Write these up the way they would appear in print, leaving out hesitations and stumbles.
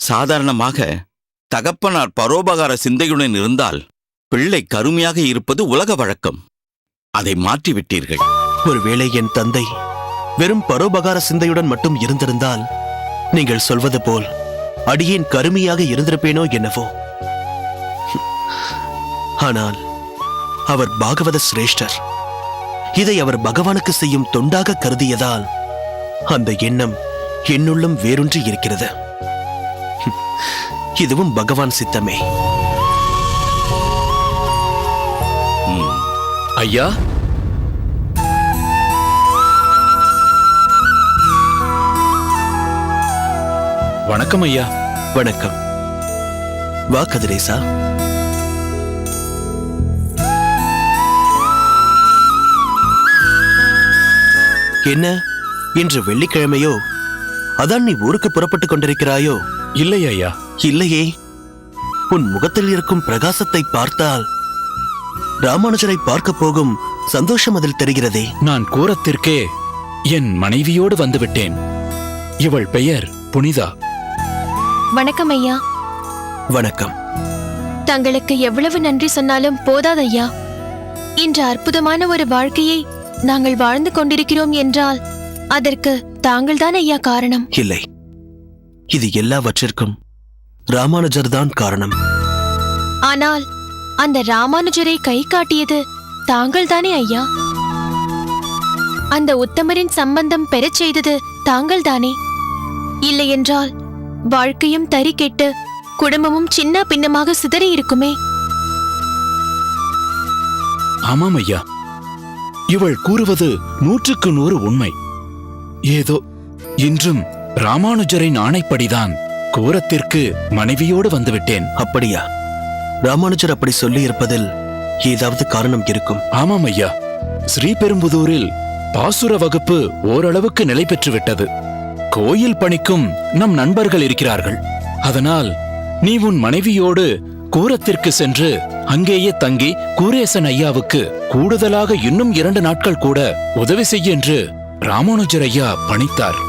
சாதாரணமாக தகப்பனார் பரோபகார சிந்தையுடன் இருந்தால் பிள்ளை கருமையாக இருப்பது உலக வழக்கம். அதை மாற்றிவிட்டீர்கள். ஒருவேளை என் தந்தை வெறும் பரோபகார சிந்தையுடன் மட்டும் இருந்திருந்தால் நீங்கள் சொல்வது போல் அடியேன் கருமையாக இருந்திருப்பேனோ என்னவோ. ஆனால் அவர் பாகவத சிரேஷ்டர். இதை அவர் பகவானுக்கு செய்யும் தொண்டாக கருதியதால் அந்த எண்ணம் என்னுள்ளும் வேரூன்றி இருக்கிறது. இதுவும் பகவான் சித்தமே. ஐயா, வணக்கம் ஐயா. வணக்கம். வா கதிரேசா. என்ன, இன்று வெள்ளிக்கிழமையோ? அதான் நீ ஊருக்கு புறப்பட்டுக் கொண்டிருக்கிறாயோ? இல்லை ஐயா. இல்லையே, உன் முகத்தில் இருக்கும் பிரகாசத்தை பார்த்தால் ராமானுஜரை பார்க்க போகும் சந்தோஷம் அதில் தெரிகிறதே. நான் கூரத்திற்கே என் மனைவியோடு வந்துவிட்டேன். இவள் பெயர் புனிதா. வணக்கம் ஐயா. வணக்கம். தங்களுக்கு எவ்வளவு நன்றி சொன்னாலும் போதாதையா. இன்று அற்புதமான ஒரு வாழ்க்கையை நாங்கள் வாழ்ந்து கொண்டிருக்கிறோம் என்றால் அதற்கு தாங்கள்தான் ஐயா காரணம். இல்லை, இது எல்லாவற்றிற்கும் ராமானுஜர் தான் காரணம். ஆனால் அந்த ராமானுஜரை கை காட்டியது தாங்கள் தானே ஐயா. அந்த உத்தமரின் சம்பந்தம் பெறச் செய்தது தாங்கள் தானே. இல்லையென்றால் வாழ்க்கையும் தறி கெட்டு குடும்பமும் சின்ன பின்னமாக சிதறி இருக்குமே. ஆமாம் ஐயா, இவள் கூறுவது 100க்கு 100 உண்மை. ஏதோ இன்றும் ராமானுஜரின் ஆணைப்படிதான் கூரத்திற்கு மனைவியோடு வந்துவிட்டேன். அப்படியா? ராமானுஜர் அப்படி சொல்லி இருப்பதில் ஏதாவது காரணம் இருக்கும். ஆமாம் ஐயா, ஸ்ரீபெரும்புதூரில் பாசுர வகுப்பு ஓரளவுக்கு நிலை பெற்றுவிட்டது. கோயில் பணிக்கும் நம் நண்பர்கள் இருக்கிறார்கள். அதனால் நீ உன் மனைவியோடு கூரத்திற்கு சென்று அங்கேயே தங்கி கூரேசன் ஐயாவுக்கு கூடுதலாக இன்னும் 2 நாட்கள் கூட உதவி செய்ய என்று ராமானுஜர் ஐயா பணித்தார்.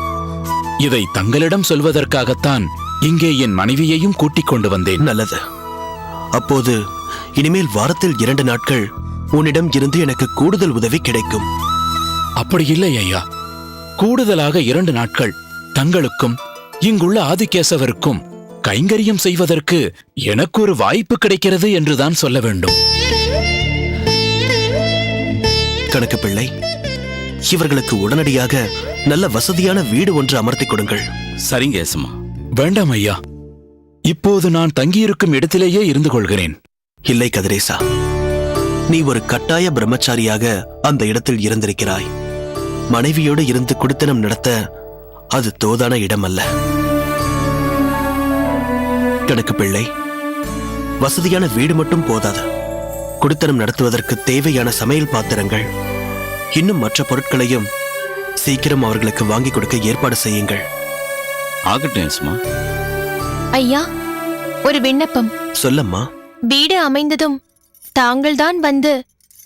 இதை தங்களிடம் சொல்வதற்காகத்தான் இங்கே என் மனைவியையும் கூட்டிக் கொண்டு வந்தேன். நல்லது. அப்போது இனிமேல் வாரத்தில் 2 நாட்கள் உன்னிடம் இருந்து எனக்கு கூடுதல் உதவி கிடைக்கும். அப்படி இல்லை ஐயா, கூடுதலாக 2 நாட்கள் தங்களுக்கும் இங்குள்ள ஆதிகேசவருக்கும் கைங்கரியம் செய்வதற்கு எனக்கு ஒரு வாய்ப்பு கிடைக்கிறது என்றுதான் சொல்ல வேண்டும். கணக்கு பிள்ளை, இவர்களுக்கு உடனடியாக நல்ல வசதியான வீடு ஒன்று அமர்த்தி கொடுங்கள். சரிங்க ஏசமா. வேண்டாம் ஐயா, இப்போது நான் தங்கியிருக்கும் இடத்திலேயே இருந்து கொள்கிறேன். இல்லை கதிரேசா, நீ ஒரு கட்டாய பிரம்மச்சாரியாக அந்த இடத்தில் இருந்திருக்கிறாய். மனைவியோடு இருந்து குடித்தனம் நடத்த அது தோதான இடம் அல்ல. கணக்கு பிள்ளை, வசதியான வீடு மட்டும் போதாது. குடித்தனம் நடத்துவதற்கு தேவையான சமையல் பாத்திரங்கள் இன்னும் மற்ற பொருட்களையும் சீக்கிரம் அவர்களுக்கு வாங்கி கொடுக்க ஏற்பாடு செய்யுங்கள். ஆகட்டும் ஏசமா. ஐயா, ஒரு விண்ணப்பம். சொல்லம்மா. வீடு அமைந்ததும் தாங்கள்தான் வந்து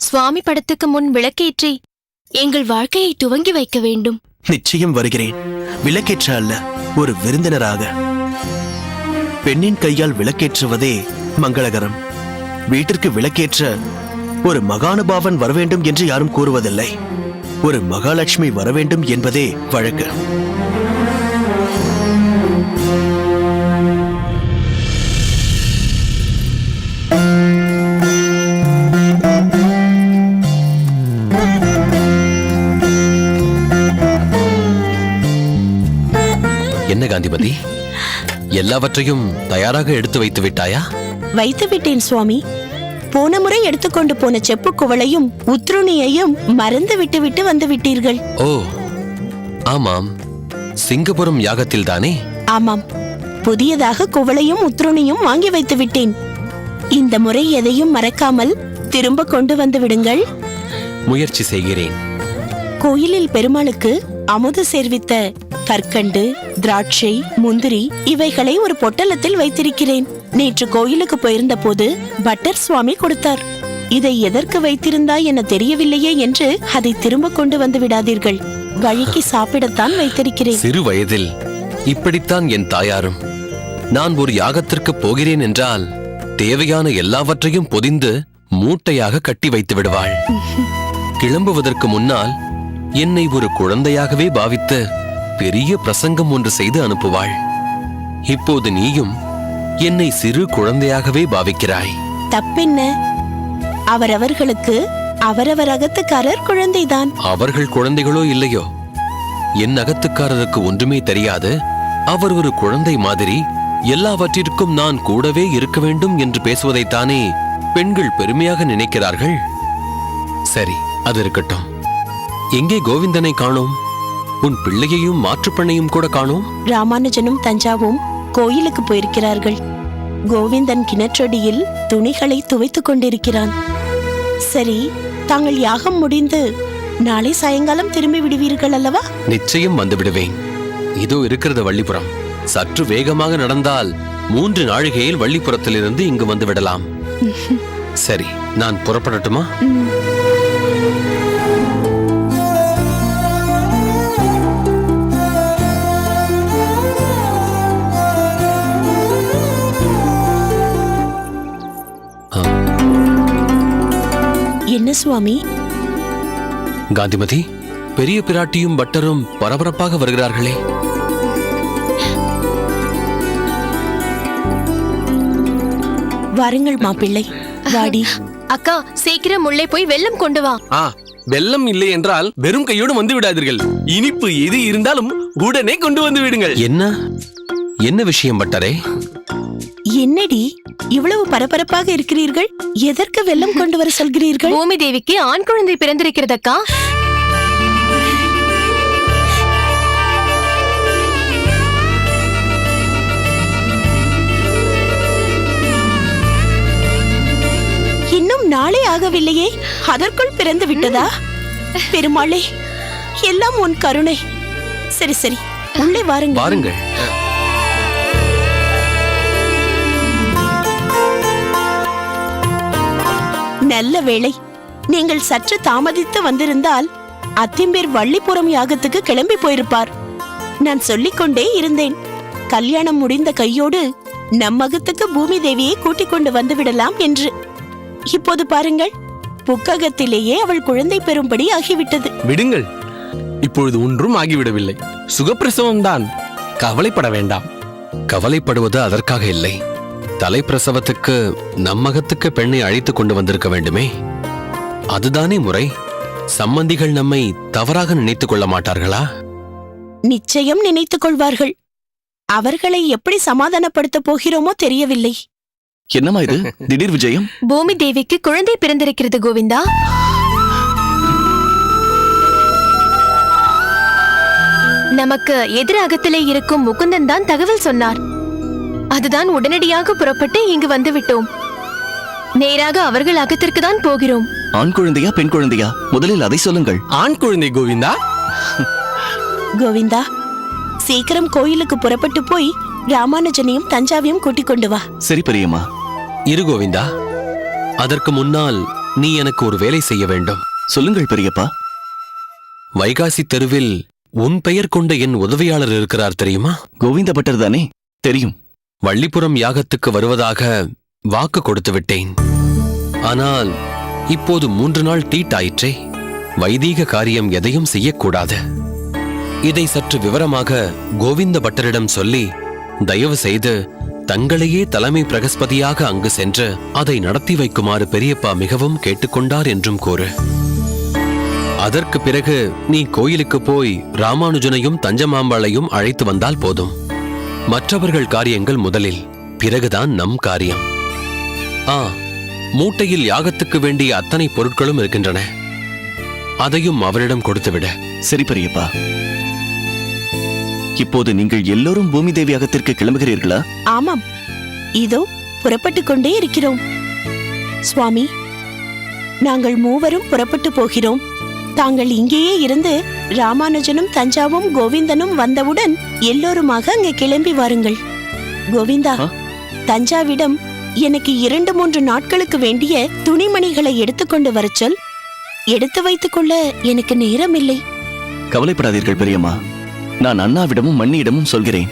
சுவாமி படத்துக்கு முன் விளக்கேற்றி எங்கள் வாழ்க்கையை துவங்கி வைக்க வேண்டும். நிச்சயம் வருகிறேன். விளக்கேற்ற அல்ல, ஒரு விருந்தினராக. பெண்ணின் கையால் விளக்கேற்றுவதே மங்களகரம். வீட்டிற்கு விளக்கேற்ற ஒரு மகானுபாவன் வரவேண்டும் என்று யாரும் கூறுவதில்லை. ஒரு மகாலட்சுமி வரவேண்டும் என்பதே வழக்கு. என்ன காந்திமதி, எல்லாவற்றையும் தயாராக எடுத்து வைத்து விட்டாயா? வைத்து விட்டேன் சுவாமி. போன முறை எடுத்துக்கொண்டு போன செப்பு குவளையும் உத்ருணியையும் மறந்து விட்டு வந்து விட்டீர்கள். ஓ ஆமாம், சிங்கபுரம் யாகத்தில் தானே? ஆமாம், புதியதாக குவளையும் உத்ருணியும் வாங்கி வைத்து விட்டேன். இந்த முறை எதையும் மறக்காமல் திரும்ப கொண்டு வந்து விடுங்கள். முயற்சி செய்கிறேன். கோயிலில் பெருமாளுக்கு அமுது சேர்வித்த கற்கண்டு, திராட்சை, முந்திரி இவைகளை ஒரு பொட்டலத்தில் வைத்திருக்கிறேன். நேற்று கோயிலுக்கு போயிருந்த போது பட்டர் சுவாமி கொடுத்தார். இதை எதற்கு வைத்திருந்தாய் என தெரியவில்லையே என்று அதை திரும்ப கொண்டு வந்து விடாதீர்கள். வழிக்கு சாப்பிடத்தான் வைத்திருக்கிறேன். சிறு வயதில் இப்படித்தான் என் தாயாரும் நான் ஒரு யாகத்திற்கு போகிறேன் என்றால் தேவையான எல்லாவற்றையும் பொதிந்து மூட்டையாக கட்டி வைத்து விடுவாள். கிளம்புவதற்கு முன்னால் என்னை ஒரு குழந்தையாகவே பாவித்து பெரிய பிரசங்கம் ஒன்று செய்து அனுப்புவாள். இப்போது நீயும் என்னை சிறு குழந்தையாகவே பாவிக்கிறாய். தப்பென்ன? அவரவர்களுக்கு அவரவர் அகத்துக்காரர் குழந்தைதான். அவர்கள் குழந்தைகளோ இல்லையோ, என் அகத்துக்காரருக்கு ஒன்றுமே தெரியாது. அவர் ஒரு குழந்தை மாதிரி எல்லாவற்றிற்கும் நான் கூடவே இருக்க வேண்டும் என்று பேசுவதைத்தானே பெண்கள் பெருமையாக நினைக்கிறார்கள். சரி, அது இருக்கட்டும். எங்கே கோவிந்தனை காணோம்? உன் பிள்ளையையும் மாற்றுப்பண்ணையும் கூட காணோம். ராமானுஜனும் தஞ்சாவும் கோயிலுக்கு போயிருக்கிறார்கள். கோவிந்தன் கிணற்றடியில் துணிகளை துவைத்துக் கொண்டிருக்கிறான். சரி, தாங்கள் யாகம் முடிந்து நாளை சாயங்காலம் திரும்பி விடுவீர்கள் அல்லவா? நிச்சயம் வந்து விடுவேன். இதோ இருக்கிறது வள்ளிபுரம். சற்று வேகமாக நடந்தால் 3 நாழிகையில் வள்ளிபுரத்திலிருந்து இங்கு வந்து விடலாம். சரி, நான் புறப்படட்டுமா? என்ன சுவாமி? காந்திமதி, பெரிய பிராட்டியும் பட்டரும் பரபரப்பாக வருகிறார்களே. வாருங்கள் மாப்பிள்ளை, வாடி. அக்கா, சீக்கிரம் உள்ளே போய் வெல்லம் கொண்டு வா. வெல்லம் இல்லை என்றால் வெறும் கையோடு வந்து விடாதீர்கள். இனிப்பு எது இருந்தாலும் உடனே கொண்டு வந்து விடுங்கள். என்ன விஷயம் பட்டரே? என்னடி இவ்வளவு பரபரப்பாக இருக்கிறீர்கள்? எதற்கு வெல்லம் கொண்டு வர சொல்கிறீர்கள்? பூமி தேவிக்கு ஆண் குழந்தை பிறந்திருக்கிறதக்கா. இன்னும் நாளே ஆகவில்லையே, அதற்குள் பிறந்து விட்டதா? பெருமாளே, எல்லாம் உன் கருணை. சரி சரி, உள்ளே வாருங்கள். வாருங்கள். நல்ல வேளை, நீங்கள் சற்று தாமதித்து வந்திருந்தால் அத்திம்பேர் வள்ளிபுரம் யாகத்துக்கு கிளம்பி போயிருப்பார். நான் சொல்லிக்கொண்டே இருந்தேன், கல்யாணம் முடிந்த கையோடு நம்மகத்துக்கு பூமி தேவியை கூட்டிக் கொண்டு வந்து விடலாம் என்று. இப்போது பாருங்கள், புக்ககத்திலேயே அவள் குழந்தை பெறும்படி ஆகிவிட்டது. விடுங்கள், இப்பொழுது ஒன்றும் ஆகிவிடவில்லை. சுகப்பிரசவம் தான், கவலைப்பட வேண்டாம். கவலைப்படுவது அதற்காக இல்லை. தலைப்பிரசவத்துக்கு நம்மகத்துக்கு பெண்ணை அழைத்து கொண்டு வந்திருக்க வேண்டுமே. அதுதானே முறை. சம்பந்திகள் நம்மை தவறாக நினைத்துக் கொள்ள மாட்டார்களா? நிச்சயம் நினைத்துக் கொள்வார்கள். அவர்களை எப்படி சமாதானப்படுத்த போகிறோமோ தெரியவில்லை. என்னம்மா இது திடீர் விஜயம்? பூமி தேவிக்கு குழந்தை பிறந்திருக்கிறது கோவிந்தா. நமக்கு எதிரகத்திலே இருக்கும் முகுந்தன் தான் தகவல் சொன்னார். அதுதான் உடனடியாக புறப்பட்டு இங்கு வந்து விட்டோம். நேராக அவர்கள் அகத்திற்கு தான் போகிறோம். ஆண் குழந்தையா பெண் குழந்தையா? முதலில் அதை சொல்லுங்கள். ஆண் குழந்தை கோவிந்தா. கோவிந்தா, சீக்கிரம் கோயிலுக்கு புறப்பட்டு போய் ராமானுஜனையும் தஞ்சாவையும் கூட்டிக் கொண்டு வா. சரி பெரியம்மா. இரு கோவிந்தா, அதற்கு முன்னால் நீ எனக்கு ஒரு வேலை செய்ய வேண்டும். சொல்லுங்கள் பெரியப்பா. வைகாசி தெருவில் உன் பெயர் கொண்ட என் உதவியாளர் இருக்கிறார் தெரியுமா? கோவிந்த பட்டர் தானே? தெரியும். வள்ளிபுரம் யாகத்துக்கு வருவதாக வாக்கு கொடுத்து விட்டேன். ஆனால் இப்போது 3 நாள் தீட்டாயிற்றே. வைதீக காரியம் எதையும் செய்யக்கூடாது. இதை சற்று விவரமாக கோவிந்த பட்டரிடம் சொல்லி தயவு செய்து தங்களையே தலைமை பிரகஸ்பதியாக அங்கு சென்று அதை நடத்தி வைக்குமாறு பெரியப்பா மிகவும் கேட்டுக்கொண்டார் என்றும் கூறு. அதற்கு பிறகு நீ கோயிலுக்கு போய் ராமானுஜனையும் தஞ்சமாம்பாளையும் அழைத்து வந்தால் போதும். மற்றவர்கள் காரியங்கள் முதலில், பிறகுதான் நம் காரியம். மூட்டையில் யாகத்துக்கு வேண்டிய அத்தனை பொருட்களும் இருக்கின்றன. அதையும் அவரிடம் கொடுத்துவிட. சரி பெரியப்பா. இப்போது நீங்கள் எல்லோரும் பூமி தேவி யாகத்திற்கு கிளம்புகிறீர்களா? ஆமாம், இதோ புறப்பட்டுக் கொண்டே இருக்கிறோம். சுவாமி, நாங்கள் மூவரும் புறப்பட்டு போகிறோம். தாங்கள் இங்கேயே இருந்து ராமானுஜனும் தஞ்சாவும் கோவிந்தனும் வந்தவுடன் எல்லோருமாக அங்கே கிளம்பி வாருங்கள். கோவிந்தா, தஞ்சாவிடம் எனக்கு 2-3 நாட்களுக்கு வேண்டிய துணிமணிகளை எடுத்துக்கொண்டு வரச் சொல். எடுத்து வைத்துக் கொள்ள எனக்கு நேரம் இல்லை. கவலைப்படாதீர்கள் பெரியம்மா. நான் அண்ணாவிடமும் மண்ணியிடமும் சொல்கிறேன்.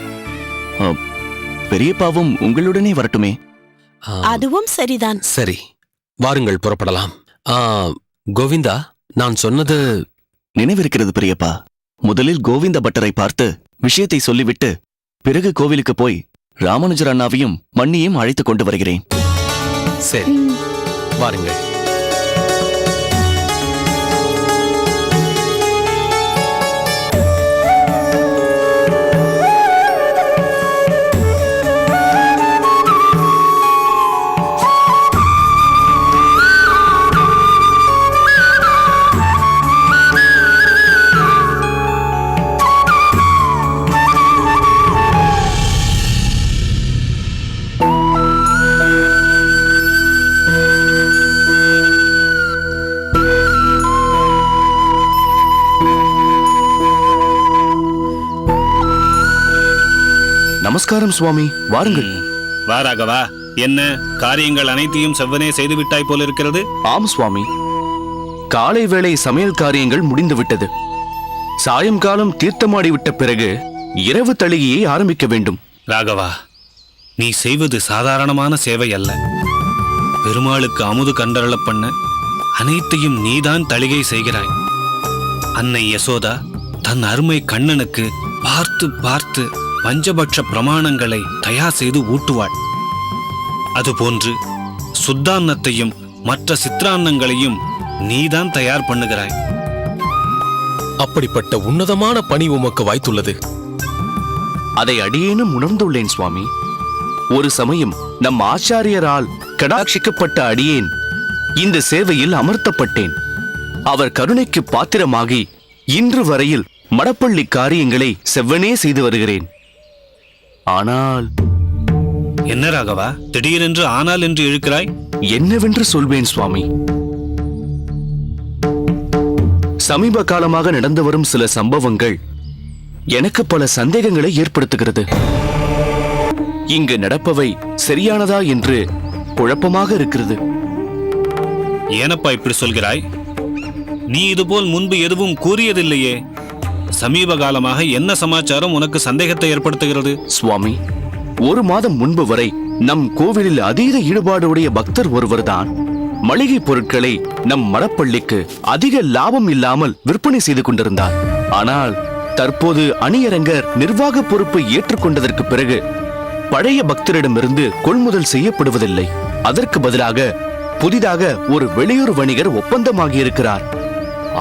பெரியப்பாவும் உங்களுடனே வரட்டுமே. ஆ, அதுவும் சரிதான். சரி, வாருங்கள் புறப்படலாம். கோவிந்தா, நான் சொன்னது நினைவிருக்கிறது பெரியப்பா. முதலில் கோவிந்த பட்டரை பார்த்து விஷயத்தை சொல்லிவிட்டு பிறகு கோவிலுக்கு போய் ராமானுஜர் அண்ணாவையும் மண்ணியும் அழைத்துக் கொண்டு வருகிறேன். சரி, வாருங்கள். நமஸ்காரம் சுவாமி, வாருங்கள். வா ராகவா, என்ன காரியங்கள் அனைத்தையும் செவ்வனே செய்து விட்டாய் போல இருக்கிறது. ஆம் சுவாமி, காலை வேளை சமையல் காரியங்கள் முடிந்துவிட்டது. சாயங்காலம் தீர்த்தமாடி விட்ட பிறகு இரவு தளிகையை ஆரம்பிக்க வேண்டும். ராகவா, நீ செய்வது சாதாரணமான சேவை அல்ல. பெருமாளுக்கு அமுது கண்டரளப் பண்ண அனைத்தையும் நீதான் தளிகை செய்கிறாய். அன்னை யசோதா தன் அருமை கண்ணனுக்கு பார்த்து பார்த்து பஞ்சபட்ச பிரமாணங்களை தயார் செய்து ஊட்டுவாள். அதுபோன்று சுத்தான்னத்தையும் மற்ற சித்ரான்னங்களையும் நீதான் தயார் பண்ணுகிறாய். அப்படிப்பட்ட உன்னதமான பணி உமக்கு வாய்த்துள்ளது. அதை அடியேனும் உணர்ந்துள்ளேன் சுவாமி. ஒரு சமயம் நம் ஆச்சாரியரால் கடாட்சிக்கப்பட்ட அடியேன் இந்த சேவையில் அமர்த்தப்பட்டேன். அவர் கருணைக்கு பாத்திரமாகி இன்று வரையில் மடப்பள்ளி காரியங்களை செவ்வனே செய்து வருகிறேன். ஆனால் என்ன ராகவா, திடீரென்று ஆனால் என்று இழுக்கிறாய்? என்னவென்று சொல்வேன் சுவாமி? சமீப காலமாக நடந்து வரும் சில சம்பவங்கள் எனக்கு பல சந்தேகங்களை ஏற்படுத்துகிறது. இங்கு நடப்பவை சரியானதா என்று குழப்பமாக இருக்கிறது. ஏனப்பா இப்படி சொல்கிறாய்? நீ இதுபோல் முன்பு எதுவும் கூறியதில்லையே. சமீப காலமாக என்ன சமாச்சாரம் உனக்கு சந்தேகத்தை ஏற்படுத்துகிறது? சுவாமி, ஒரு மாதம் முன்பு வரை நம் கோவிலில் அதீத ஈடுபாடு உடைய பக்தர் ஒருவர்தான் மளிகை பொருட்களை நம் மடப்பள்ளிக்கு அதிக லாபம் இல்லாமல் விற்பனை செய்து கொண்டிருந்தார். ஆனால் தற்போது அணியரங்கர் நிர்வாக பொறுப்பை ஏற்றுக்கொண்டதற்கு பிறகு பழைய பக்தரிடமிருந்து கொள்முதல் செய்யப்படுவதில்லை. அதற்கு பதிலாக புதிதாக ஒரு வெளியூர் வணிகர் ஒப்பந்தமாகியிருக்கிறார்.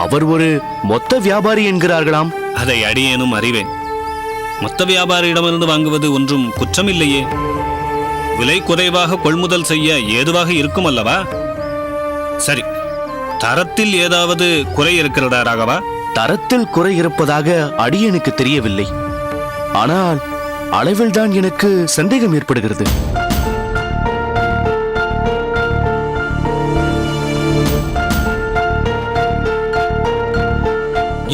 அவர் ஒரு மொத்த வியாபாரி என்கிறார்களாம். அதை அடியேனும் அறிவேன். மொத்த வியாபாரியிடமிருந்து வாங்குவது ஒன்றும் குற்றமில்லையே. விலை குறைவாக கொள்முதல் செய்ய ஏதுவாக இருக்கும் அல்லவா? சரி, தரத்தில் ஏதாவது குறை இருக்கிறதா ராகவா? தரத்தில் குறை இருப்பதாக அடியேனுக்கு தெரியவில்லை. ஆனால் அளவில்தான் எனக்கு சந்தேகம் ஏற்படுகிறது.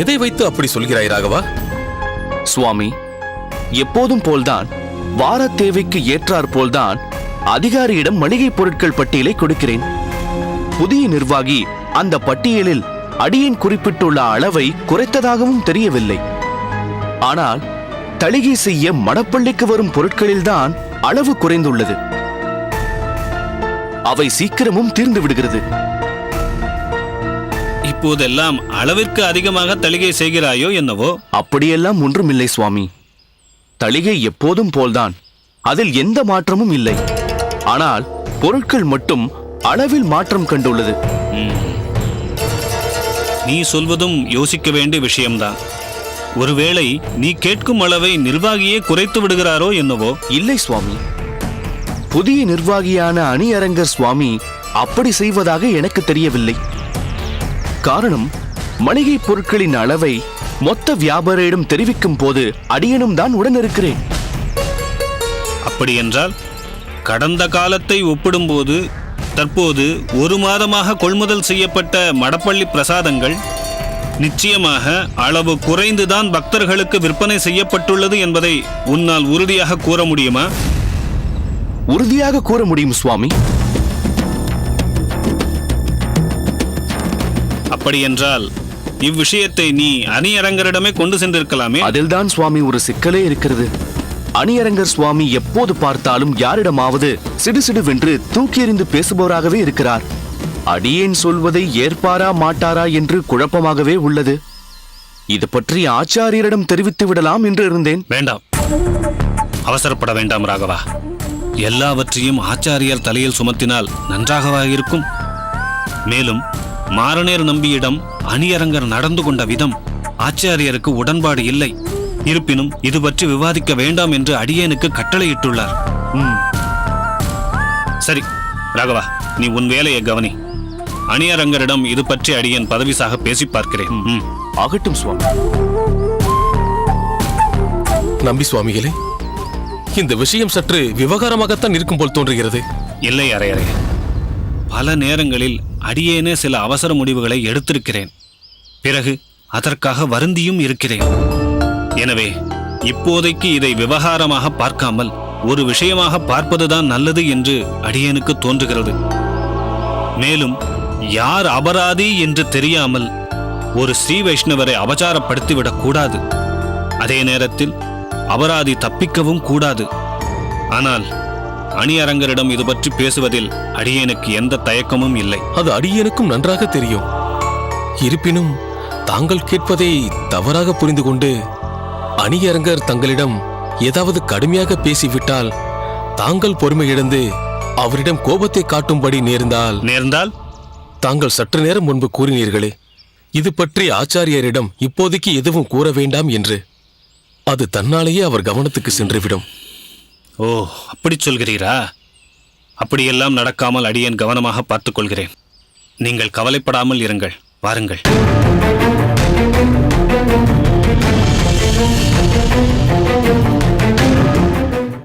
எதை வைத்து அப்படி சொல்கிறாய் ராகவா? சுவாமி, எப்போதும் போல்தான் வார தேவைக்கு ஏற்றாற் போல்தான் அதிகாரியிடம் மளிகை பொருட்கள் பட்டியலை கொடுக்கிறேன். புதிய நிர்வாகி அந்த பட்டியலில் அடியேன் குறிப்பிட்டுள்ள அளவை குறைத்ததாகவும் தெரியவில்லை. ஆனால் தளிகை செய்ய மடப்பள்ளிக்கு வரும் பொருட்களில்தான் அளவு குறைந்துள்ளது. அவை சீக்கிரமும் தீர்ந்து விடுகிறது. இப்போதெல்லாம் அளவிற்கு அதிகமாக தளிகை செய்கிறாயோ என்னவோ? அப்படியெல்லாம் ஒன்றுமில்லை சுவாமி. தளிகை எப்போதும் போல்தான், அதில் எந்த மாற்றமும் இல்லை. ஆனால் பொருட்கள் மட்டும் அளவில் மாற்றம் கண்டுள்ளது. நீ சொல்வதும் யோசிக்க வேண்டிய விஷயம்தான். ஒருவேளை நீ கேட்கும் அளவை நிர்வாகியே குறைத்து விடுகிறாரோ என்னவோ? இல்லை சுவாமி, புதிய நிர்வாகியான அணியரங்கர் சுவாமி அப்படி செய்வதாக எனக்கு தெரியவில்லை. காரணம், மளிகை பொருட்களின் அளவை மொத்த வியாபாரியிடம் தெரிவிக்கும் போது அடியனும் தான் உடன் இருக்கிறேன். அப்படி என்றால் கடந்த காலத்தை ஒப்பிடும்போது தற்போது ஒரு மாதமாக கொள்முதல் செய்யப்பட்ட மடப்பள்ளி பிரசாதங்கள் நிச்சயமாக அளவு குறைந்துதான் பக்தர்களுக்கு விற்பனை செய்யப்பட்டுள்ளது என்பதை உன்னால் உறுதியாக கூற முடியுமா? உறுதியாக கூற முடியும் சுவாமி. அப்படியென்றால் இவ்விஷயத்தை நீ அணியரங்கரிடமே கொண்டு சென்றிருக்கலாமே. அதில்தான் சுவாமி ஒரு சிக்கலே இருக்கிறது. அணியரங்கர் சுவாமி எப்போது பார்த்தாலும் யாரிடமாவது சிடுசிடுவென்று தூக்கி எறிந்து பேசுபவராகவே இருக்கிறார். அடியேன் சொல்வதை ஏற்பாரா மாட்டாரா என்று குழப்பமாகவே உள்ளது. இது பற்றி ஆச்சாரியரிடம் தெரிவித்து விடலாம் என்று இருந்தேன். வேண்டாம், அவசரப்பட வேண்டாம் ராகவா. எல்லாவற்றையும் ஆச்சாரியார் தலையில் சுமத்தினால் நன்றாகவா இருக்கும்? மேலும் மாரநேர் நம்பியிடம் அணியரங்கர் நடந்து கொண்ட விதம் ஆச்சாரியருக்கு உடன்பாடு இல்லை. இருப்பினும் இது பற்றி விவாதிக்க வேண்டாம் என்று அடியேனுக்கு கட்டளையிட்டுள்ளார். சரி ராகவா, நீ உன் வேலையை கவனி. அணியரங்கரிடம் இது பற்றி அடியேன் பதவிசாக பேசி பார்க்கிறேன். ஆகட்டும் சுவாமி. நம்பி சுவாமிகளே, இந்த விஷயம் சற்று விவகாரமாகத்தான் இருக்கும் போல் தோன்றுகிறது. இல்லை அரையறை, பல நேரங்களில் அடியேனே சில அவசர முடிவுகளை எடுத்திருக்கிறேன். பிறகு அதற்காக வருந்தியும் இருக்கிறேன். எனவே இப்போதைக்கு இதை விவகாரமாக பார்க்காமல் ஒரு விஷயமாக பார்ப்பதுதான் நல்லது என்று அடியேனுக்கு தோன்றுகிறது. மேலும் யார் அபராதி என்று தெரியாமல் ஒரு ஸ்ரீ வைஷ்ணவரை அபச்சாரப்படுத்திவிடக் கூடாது. அதே நேரத்தில் அபராதி தப்பிக்கவும் கூடாது. ஆனால் அணியரங்கரிடம் இது பற்றி பேசுவதில் அடியேனுக்கு எந்த தயக்கமும் இல்லை. அது அடியேனுக்கும் நன்றாக தெரியும். இருப்பினும் தாங்கள் கேட்பதை தவறாக புரிந்து கொண்டு அணியரங்கர் தங்களிடம் ஏதாவது கடுமையாக பேசிவிட்டால் தாங்கள் பொறுமை இழந்து அவரிடம் கோபத்தை காட்டும்படி நேர்ந்தால் தாங்கள் சற்று நேரம் முன்பு கூறினீர்களே, இது பற்றி ஆச்சாரியரிடம் இப்போதைக்கு எதுவும் கூற வேண்டாம் என்று. அது தன்னாலேயே அவர் கவனத்துக்கு சென்றுவிடும். ஓ, அப்படி சொல்கிறீரா? அப்படியெல்லாம் நடக்காமல் அடியேன் கவனமாக பார்த்துக் கொள்கிறேன். நீங்கள் கவலைப்படாமல் இருங்கள். வாருங்கள்.